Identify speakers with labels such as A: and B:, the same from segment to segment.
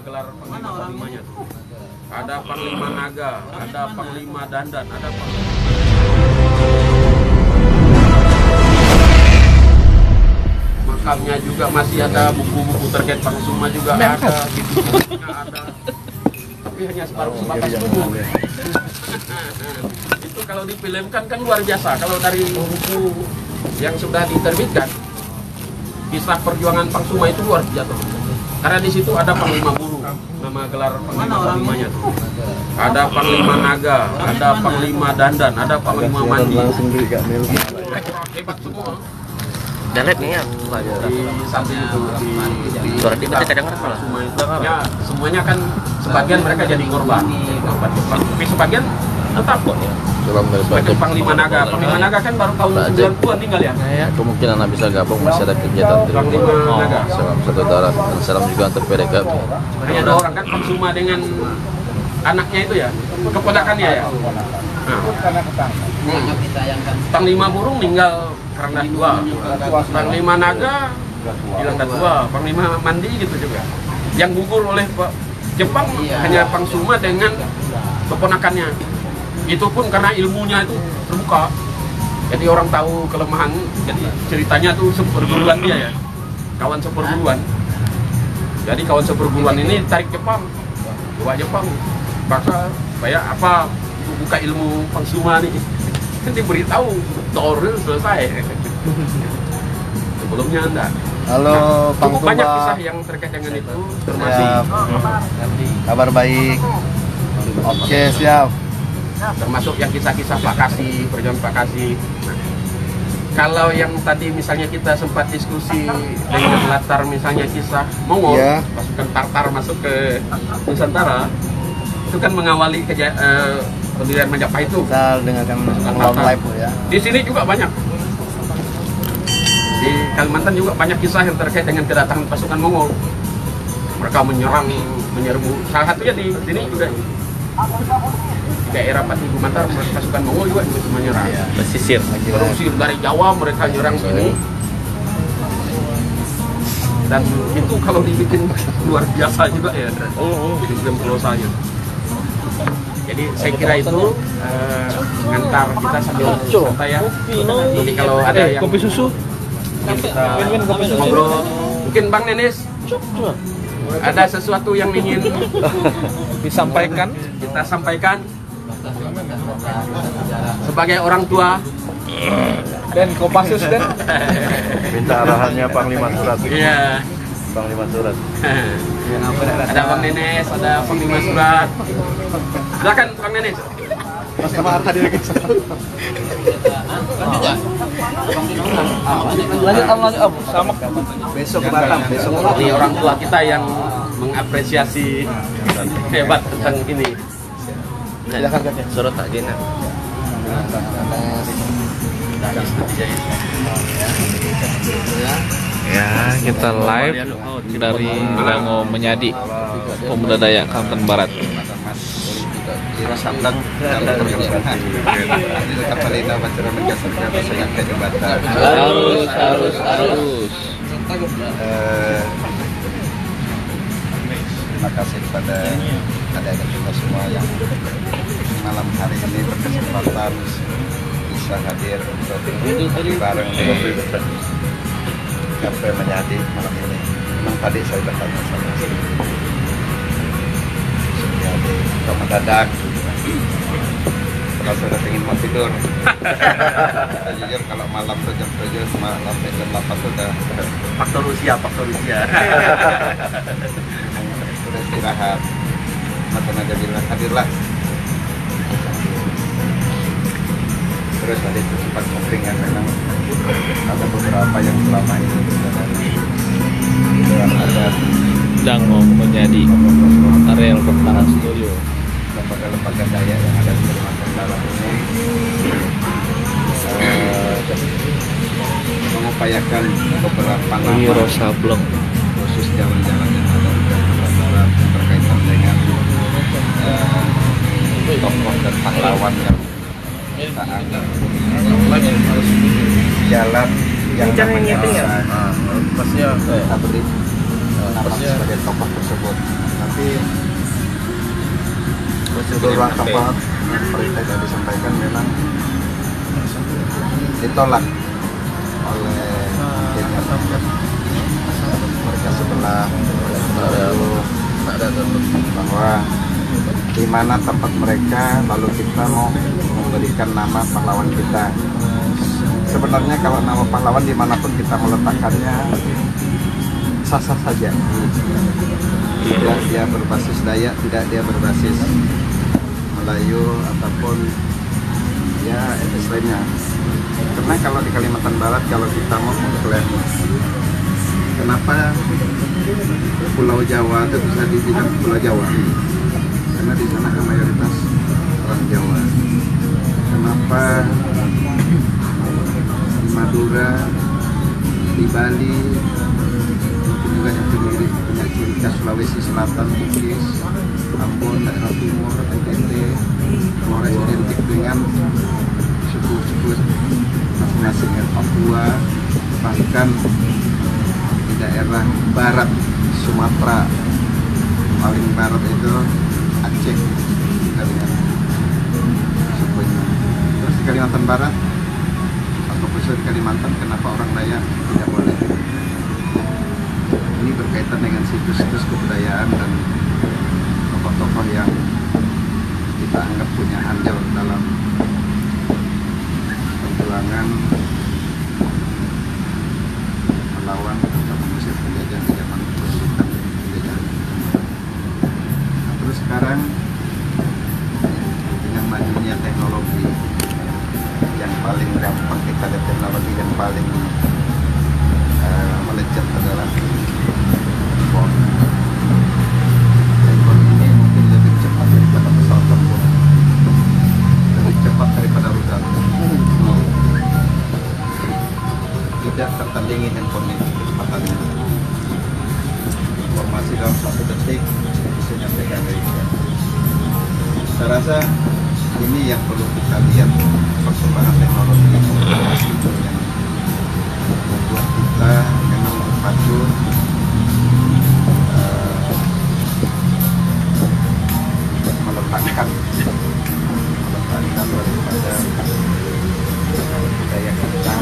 A: gelar panglima-panglimanya tuh. Ada Panglima Naga, ada Panglima Dandan, ada Panglima... Makamnya juga masih ada, buku-buku terkait Pangsuma juga ada, gitu ada. Tapi hanya sebatas tubuh. Itu kalau difilmkan kan luar biasa. Kalau dari buku yang sudah diterbitkan, kisah perjuangan Pangsuma itu luar biasa. Karena di situ ada Panglima Buru, nama gelar panglima-panglimanya. Ada Panglima Naga, ada Panglima Dandan, ada Panglima Mandi. Hebat semua.
B: Dalet nih ya,
A: Di samping itu di
B: suara dia baca kadang malah.
A: Ya, semuanya kan sebagian mereka jadi korban Jepang, tapi sebagian tetap kok ya. Sebagai Panglima Naga kan baru tahun 90-an tinggal ya.
B: Kemungkinan bisa gabung masih ada kegiatan
A: Panglima Naga.
B: Satu darat dan salam juga untuk PDK.
A: Hanya ada orang kan Pangsuma dengan anaknya itu ya, keponakannya ya. Nah, Panglima Burung meninggal karena tua. Panglima Naga hilang tua. Panglima Mandi gitu juga. Yang gugur oleh Jepang hanya Pangsuma dengan keponakannya. Itu pun karena ilmunya itu terbuka. Jadi orang tahu kelemahan. Jadi ceritanya tuh seperguruan dia ya. Kawan seperguruan. Jadi kawan seperguruan ini tarik Jepang. Bawa Jepang. Paksa supaya apa? Buka ilmu Pangsuma nih. Kan diberitahu Thor selesai. Sebelumnya enggak.
C: Halo,
A: cukup banyak
C: Pangsuma.
A: kisah yang terkait dengan itu, termasuk
C: Kabar baik. Oke, siap.
A: termasuk yang kisah-kisah Pak Kasih, perjuangan Pak Kasih. Nah, kalau yang tadi misalnya kita sempat diskusi dengan latar misalnya kisah Mongol,
C: Iya.
A: pasukan Tartar masuk ke Nusantara, itu kan mengawali pendirian Majapahit itu.
C: Kita dengarkan ulang live ya.
A: Di sini juga banyak. Di Kalimantan juga banyak kisah yang terkait dengan kedatangan pasukan Mongol. Mereka menyerbu. Salah satunya di sini juga. Di daerah Pati Gumantar, pasukan Mongol juga menyerang.
B: Pesisir.
A: Berusir dari Jawa, mereka nyerang sini. Dan itu kalau dibikin luar biasa juga ya. Di film Pulau Saya. Jadi saya kira itu ngantar kita sambil santai ya. Jadi kalau ada yang
B: Kopi susu.
A: kita ngobrol, mungkin Bang Nenes ada sesuatu yang ingin
B: Disampaikan.
A: kita sampaikan sebagai orang tua.
B: Dan Kopassus dan
C: Minta arahannya Panglima Surat.
A: Iya.
C: Panglima Surat.
A: Ada Bang Nenes, ada Panglima Surat. Silakan Bang Nenes.
C: Mas Kamar hadir lagi.
B: lanjut sama
C: Besok ke Batam, besok ke
A: Dari orang tua kita yang mengapresiasi hebat tentang ini.
C: Silakan kakek.
B: surat tak gina. Ya, kita live dari Dango Menyadi, Pemuda Dayak Kalimantan Barat. Harus.
C: Terima kasih kepada adik-adik kita semua yang malam hari ini berkesempatan bisa hadir untuk bareng di Kafe Menyadi malam ini. Memang tadi saya bertanya sama Menyadi, kok mendadak? Kalau sudah ingin mau tidur. Jujur kalau malam tuh jam 7, malam jam 8 tuh udah
A: Faktor usia.
C: udah istirahat. Maka aja bilang hadirlah. Terus tadi itu sempat ngobrolin memang ada beberapa yang selama ini sudah ada
B: Dango Menyadi, Ariel Pertahanan Studio.
C: lembaga-lembaga daya yang ada di Kalimantan Barat ini mengupayakan beberapa
B: Wiro
C: nama
B: Sableng.
C: khusus jalan-jalan yang ada di Kalimantan Barat yang berkaitan dengan tokoh dan pahlawan yang kita anggap jalan yang namanya kita beri nama sebagai tokoh tersebut. Nanti beberapa tempat berita yang disampaikan memang ditolak oleh mereka sebelah bahwa di mana tempat mereka, lalu kita mau memberikan nama pahlawan kita. Sebenarnya kalau nama pahlawan dimanapun kita meletakkannya sah-sah saja. Tidak dia berbasis Dayak, tidak dia berbasis Melayu ataupun ya etnis lainnya. Karena kalau di Kalimantan Barat, kalau kita mau mengklaim kenapa Pulau Jawa itu bisa dibilang Pulau Jawa, karena di sana kan mayoritas orang Jawa. Kenapa di Madura, di Bali, mungkin juga yang punya ciri khas Sulawesi Selatan, Bugis, Ambon, daerah Timur, NTT, Flores identik dengan suku-suku masing-masing, Papua, bahkan di daerah barat Sumatera, paling barat itu Aceh, kita lihat sukunya. Terus di Kalimantan Barat atau khusus di Kalimantan, kenapa orang Dayak tidak boleh? Ini berkaitan dengan situs-situs kebudayaan dan tokoh-tokoh yang kita anggap punya andil dalam perjuangan melawan atau mengusir penjajahan di zaman penjajahan. Nah, terus sekarang dengan majunya teknologi, yang paling gampang kita lihat teknologi yang paling melejit adalah handphone. Handphone ini mungkin lebih cepat daripada pesawat tempur, lebih cepat daripada rudal. Tidak tertandingi handphone ini kecepatannya. Informasi dalam 1 detik bisa nyampe ke Amerika. Saya rasa ini yang perlu kita lihat, perkembangan teknologi yang membuat kita memang maju meletakkan daripada budaya kita,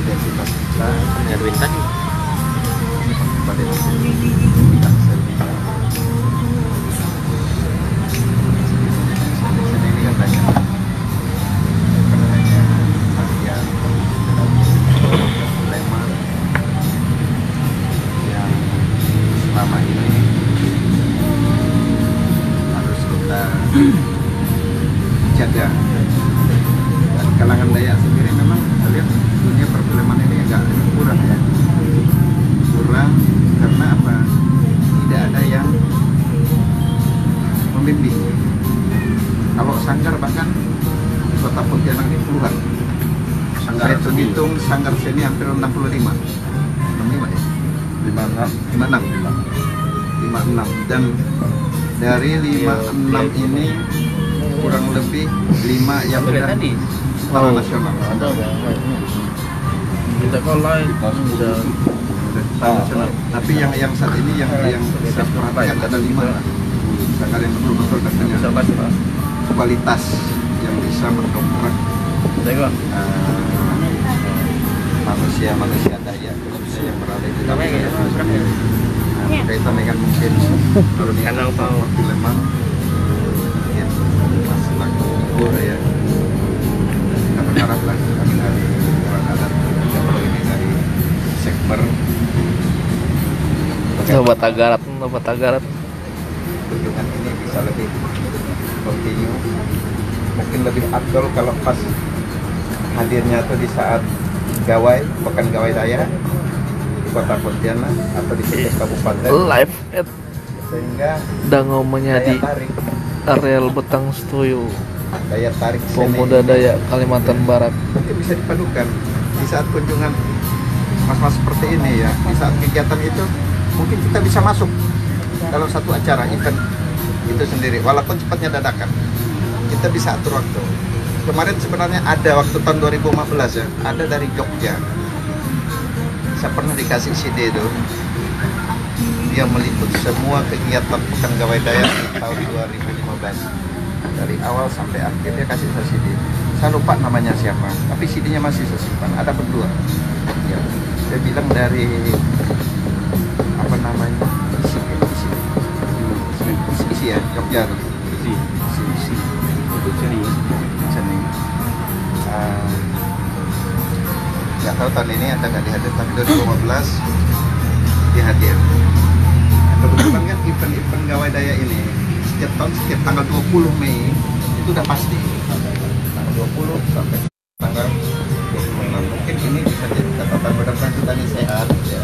C: identitas kita, pada bangsa kita. Ini kan banyak, bukan hanya bagian lema yang selama ini harus kita jaga. Dan kalangan Dayak sendiri memang kita lihat dunia perfilman ini agak kurang ya, kurang karena apa? Tidak ada yang membimbing. Kalau sanggar bahkan di kota Pontianak ini puluhan. Saya hitung sanggar sini hampir 65 ya? 56 dan dari 56 ini kurang lebih 5 yang sudah skala nasional.
B: Kita lain
C: Nasional. Tapi yang saat ini yang saya perhatikan ada 5 sanggar yang betul-betul katanya kualitas yang bisa mendongkrak manusia Dayak yang berada di dalam berkaitan dengan mungkin dunia perfilman yang masih laku ya. Kita berharaplah kami dari orang adat ini dari Sekber
B: Loba Tagarat
C: kunjungan ini bisa lebih continue, mungkin lebih afdol kalau pas hadirnya atau di saat gawai, bukan gawai Dayak di kota Pontianak atau di setiap kabupaten
B: live at
C: sehingga
B: Dango Menyadi
C: daya tarik
B: areal Betang Stoyo
C: seni
B: Pemuda Dayak Kalimantan Barat
C: mungkin bisa dipadukan di saat kunjungan mas-mas seperti ini ya, di saat kegiatan itu mungkin kita bisa masuk dalam satu acara event itu sendiri, walaupun cepatnya dadakan kita bisa atur waktu. Kemarin sebenarnya ada waktu tahun 2015 ya, ada dari Jogja, saya pernah dikasih CD itu, dia meliput semua kegiatan Pekan Gawai Dayak di tahun 2015 dari awal sampai akhir dia kasih saya CD. Saya lupa namanya siapa, tapi CD-nya masih saya simpan. Ada berdua. Ya, dia bilang dari apa namanya isi ya, Jogja tuh. Isi. Seni. Nggak tahu tahun ini ada nggak dihadir, tapi 2015 dihadir. Kebetulan kan event-event gawai daya ini setiap tahun, setiap tanggal 20 Mei itu udah pasti. Tanggal 20 sampai tanggal 26. Mungkin ini bisa jadi catatan, mudah-mudahan kita ini sehat, ya.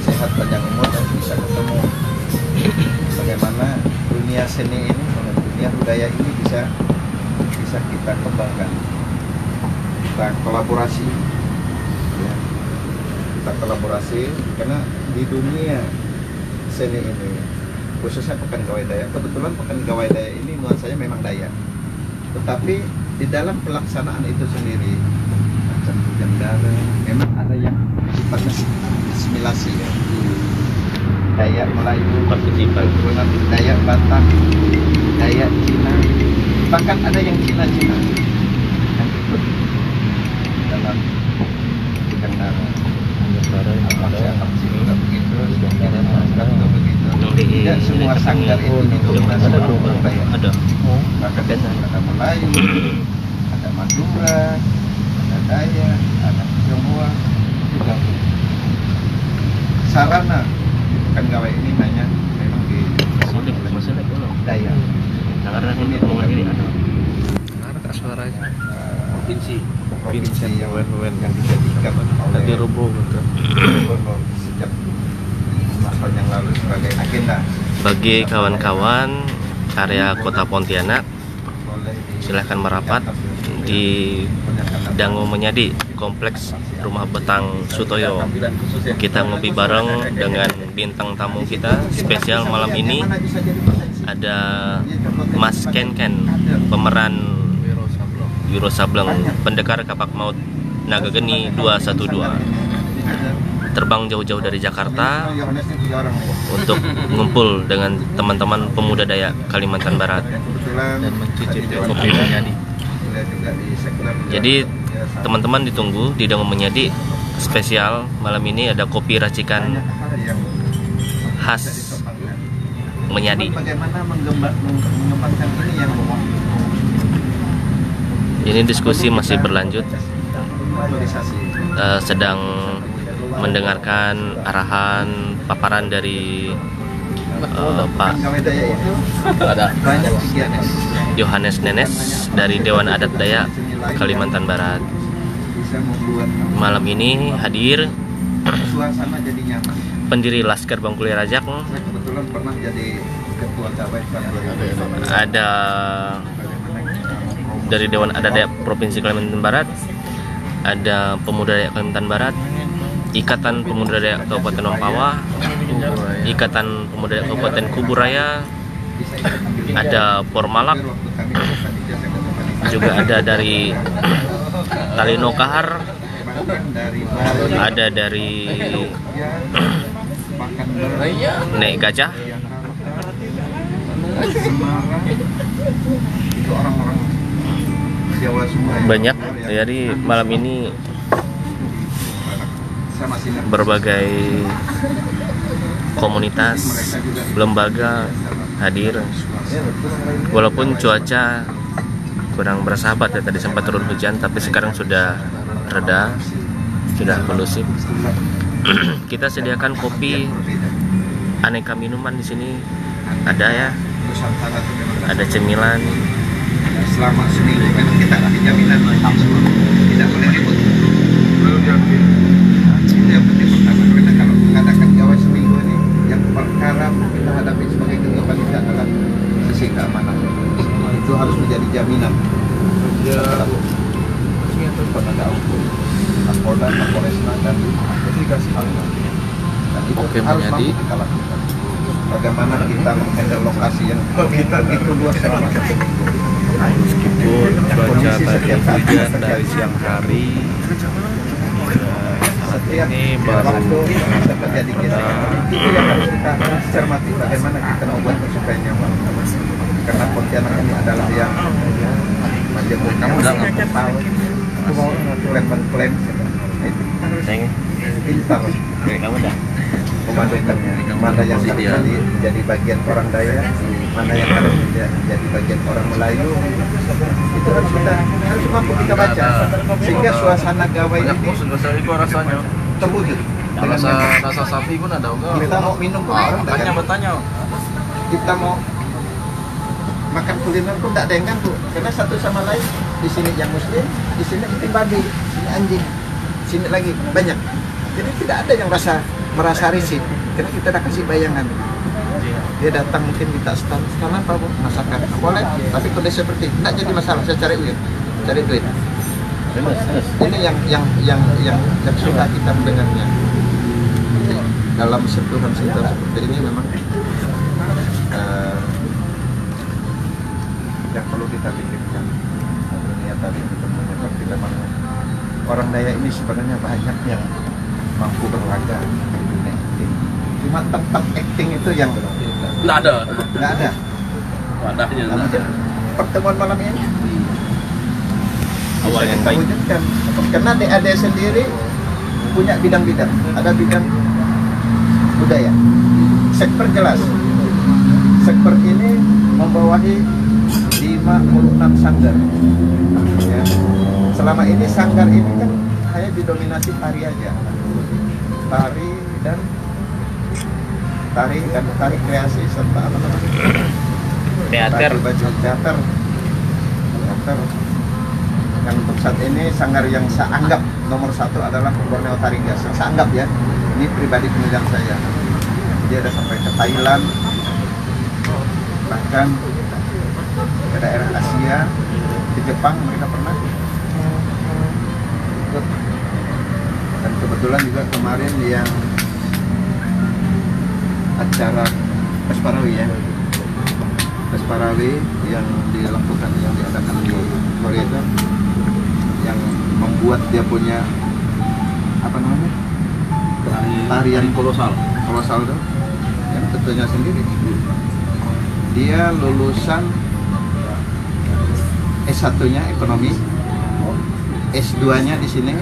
C: Sehat panjang umur dan bisa ketemu bagaimana dunia seni ini, dunia budaya ini bisa kita kembangkan. Kita kolaborasi, ya. Kita kolaborasi karena di dunia seni ini, khususnya Pekan Gawai Dayak. Kebetulan Pekan Gawai Dayak ini nuansanya memang Dayak, tetapi di dalam pelaksanaan itu sendiri macam hujan dara, memang ada yang sifatnya asimilasi ya. Dayak Melayu, keturunan Dayak Batak, Dayak Cina, bahkan ada yang Cina-Cina yang ikut dalam hujan dara. Tidak semua sanggar itu didominasi oleh orang Dayak. Bahkan ada Melayu, ada Madura, ada Dayak, ada Tionghoa juga. Sarana Pekan Gawai ini hanya memang di Dayak. Ini
B: suaranya
C: provinsi yang dijadikan oleh gubernur sejak 5 tahun yang lalu sebagai agenda.
D: Bagi kawan-kawan area Kota Pontianak, silahkan merapat di Dango Menyadi, Kompleks Rumah Betang Sutoyo. Kita ngopi bareng dengan bintang tamu kita spesial malam ini. Ada Mas Ken Ken, pemeran Wiro Sableng, pendekar kapak maut Naga Geni 212. Terbang jauh-jauh dari Jakarta untuk ngumpul dengan teman-teman pemuda Dayak Kalimantan Barat
B: dan mencicipi kopi Menyadi.
D: Jadi teman-teman ditunggu di Dango Menyadi spesial malam ini, ada kopi racikan khas Menyadi.
C: Bagaimana mengembangkan ini yang
D: Ini diskusi masih berlanjut, sedang mendengarkan arahan paparan dari Pak Yohanes Nenes dari Dewan Adat Dayak Kalimantan Barat. Malam ini hadir pendiri Laskar Bangkuli Rajak, ada dari Dewan Adat Dayak Provinsi Kalimantan Barat, ada Pemuda Dayak Kalimantan Barat, Ikatan Pemuda Dayak Kabupaten Mempawah, Ikatan Pemuda Dayak Kabupaten Kuburaya, ada Pormalak, juga ada dari Talino Kahar, ada dari Nek Gajah, banyak. Jadi malam ini berbagai komunitas, lembaga hadir. Walaupun cuaca kurang bersahabat ya, tadi sempat turun hujan, tapi sekarang sudah reda, sudah kondusif. Kita sediakan kopi, aneka minuman di sini ada ya, ada cemilan.
C: Selama seminggu memang kita kasih jaminan tidak boleh ribut. Itu yang penting pertama, karena kalau mengadakan gawai seminggu ini, yang perkara kita hadapi sebagai ketua panitia adalah sisi keamanan. Itu harus menjadi jaminan. Penegak hukum, Kapolda, Kapolresna, dan investigasi hal-hal. Dan itu harus mampu kita lakukan. Bagaimana kita menghandle lokasi yang begitu luas selama
B: Meskipun cuaca tadi hujan dari siang hari, saat ini baru
C: terjadi gesekan. Itu yang harus kita cermati, bagaimana kita membuat supaya nyaman. Karena anak ini adalah yang macam kamu udah nggak tahu klaim itu pintar
D: Kamu dah.
C: memadukannya, mana yang harus jadi bagian orang Dayak, mana yang harus jadi bagian orang Melayu, itu harus mampu kita baca, sehingga suasana gawai ini
E: rasanya
C: terwujud.
E: rasa sapi pun ada enggak?
C: Kita mau minum pun orang Dayak,
E: bertanya.
C: kita mau makan kuliner pun tidak ada yang ganggu, karena satu sama lain di sini yang Muslim, di sini itu babi, di sini anjing, di sini lagi banyak. Jadi tidak ada yang merasa risih, karena kita udah kasih bayangan. Dia datang mungkin minta setan apa bu, masakan, boleh. Tapi kalau dia seperti tidak jadi masalah, saya cari duit. Ini yang susah kita mendengarnya. Dalam sentuhan seperti ini memang yang perlu kita pikirkan. Dunia tadi ketemunya, tapi memang orang Dayak ini sebenarnya banyak yang mampu berlaga di dunia acting. Cuma tempat acting itu yang
A: Nggak ada. Wadahnya.
C: Nah, mungkin pertemuan malam ini
D: Awal yang
C: kita
D: baik.
C: wujudkan. Karena DAD sendiri punya bidang-bidang. Ada bidang budaya. Sekper jelas. Sekper ini membawahi 56 sanggar. Ya. Selama ini sanggar ini kan hanya didominasi tari aja. Tari kreasi serta apa namanya?
D: Teater.
C: Teater. Yang untuk saat ini sanggar yang saya anggap nomor 1 adalah Borneo Tarigas. Yang saya anggap ya, ini pribadi penilaian saya. Dia ada sampai ke Thailand, bahkan ke daerah Asia, di Jepang mereka pernah ikut. Dan kebetulan juga kemarin yang acara Pesparawi ya, Pesparawi yang diadakan di Korea itu, yang membuat dia punya apa namanya tarian kolosal itu, yang tentunya sendiri. Dia lulusan S1-nya ekonomi, S2-nya di sini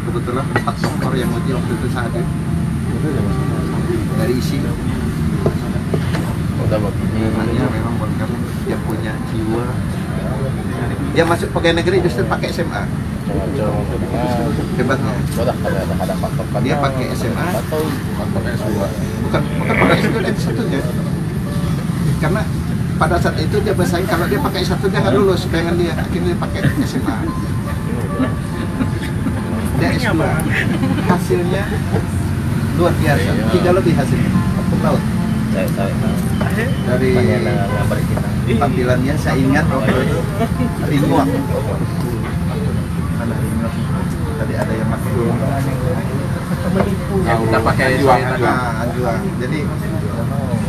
C: kebetulan 4 sektor yang uji waktu itu saat itu dari isi. Makanya memang karena dia punya jiwa. Dia masuk pegawai negeri justru pakai SMA. Hebatnya. Dia pakai SMA, bukan pakai S2 dan S1 nya. Karena pada saat itu dia bersaing, kalau dia pakai S1 dia nggak lulus, pengen dia akhirnya dia pakai SMA. Dia S2, hasilnya luar biasa, 3 lebih hasilnya, laut. Dari tampilannya saya ingat Ringwak. Mana Ringwak? Tadi ada yang pakai
A: Kita pakai
C: Anjuang. Jadi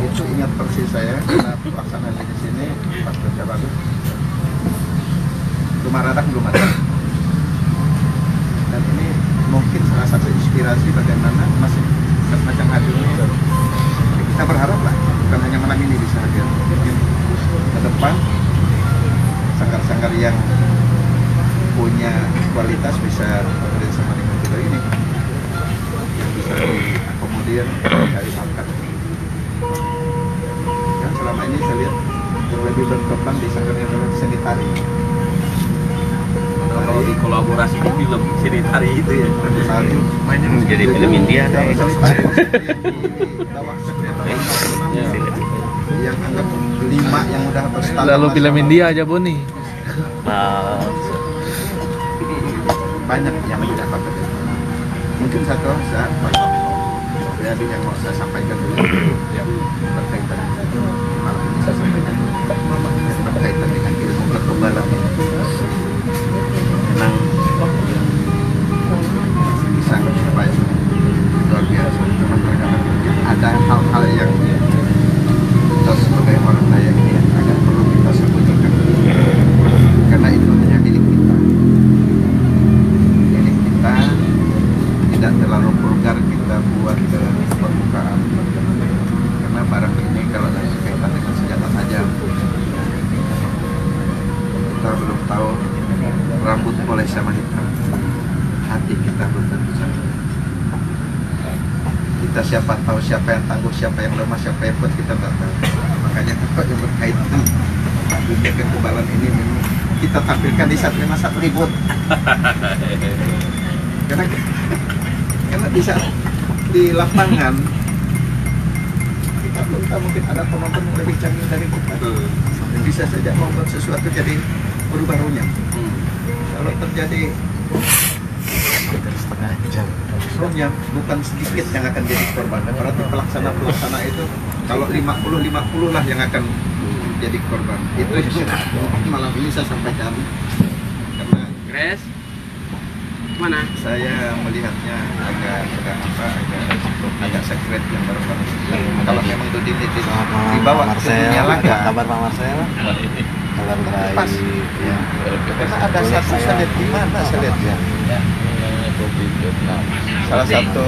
C: itu ingat persis saya karena pelaksanaan di sini pas kerja bagus. Rumah Radang belum ada. Dan ini mungkin salah satu inspirasi bagaimana masih macam hadir ini. Kita berharap lah bukan hanya malam ini bisa hadir, mungkin ke depan sanggar-sanggar yang punya kualitas bisa bekerja sama dengan kita ini, yang bisa diakomodir dari angkat. Yang selama ini saya lihat yang lebih berkembang di sanggarnya adalah seni tari.
A: Kalau di kolaborasi di film seni tari itu ya.
C: Tari.
D: Jadi film India ada.
C: Yang anggap 5 yang udah berstandar.
B: Lalu film India aja Boni.
C: Banyak yang udah pakai. Mungkin satu saat jadi yang mau saya sampaikan dulu yang berkaitan dengan malam ini saya sampaikan berkaitan dengan ilmu kekebalan. Memang bisa baik luar biasa. Memang terkadang ada hal-hal yang kita sebagai orang Dayak ini agak perlu kita sembunyikan karena itu hanya milik kita. Milik kita, tidak terlalu vulgar kita buat ke permukaan karena barang ini siapa tahu siapa yang tangguh, siapa yang lemah, siapa yang kuat, kita nggak tahu. Makanya kalau yang berkaitan dunia kekebalan ini memang kita tampilkan di saat ribut. Karena di saat di lapangan kita belum tahu, mungkin ada penonton yang lebih canggih dari kita. Bisa saja membuat sesuatu jadi berubah runyam. Kalau terjadi setengah jam runyam, bukan sedikit yang akan jadi korban. Berarti pelaksana itu kalau 50-50 lah yang akan jadi korban. Itu malam ini saya sampaikan karena
A: Grace, mana?
C: saya melihatnya agak sekret yang baru-baru. Kalau memang itu dibawa ke dunia laga,
F: kabar Pak Marcel? Kabar
C: pas.
F: baik ya.
C: Karena ada satu saya lihat di mana saya lihat ya. Salah satu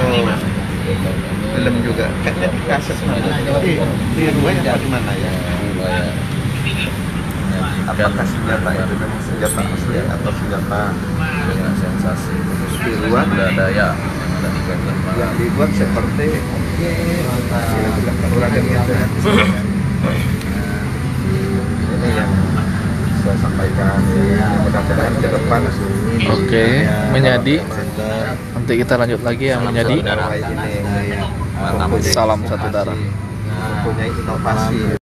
C: film juga kayaknya di kaset di ruangnya apa di mana ya? Apakah senjata itu memang senjata asli atau senjata dengan sensasi kespiruan daya yang dibuat seperti ini yang saya sampaikan. Mudah-mudahan ke depan
B: Oke, Menyadi. Nanti kita lanjut lagi ya, Menyadi. Salam satu darah.
C: mempunyai inovasi.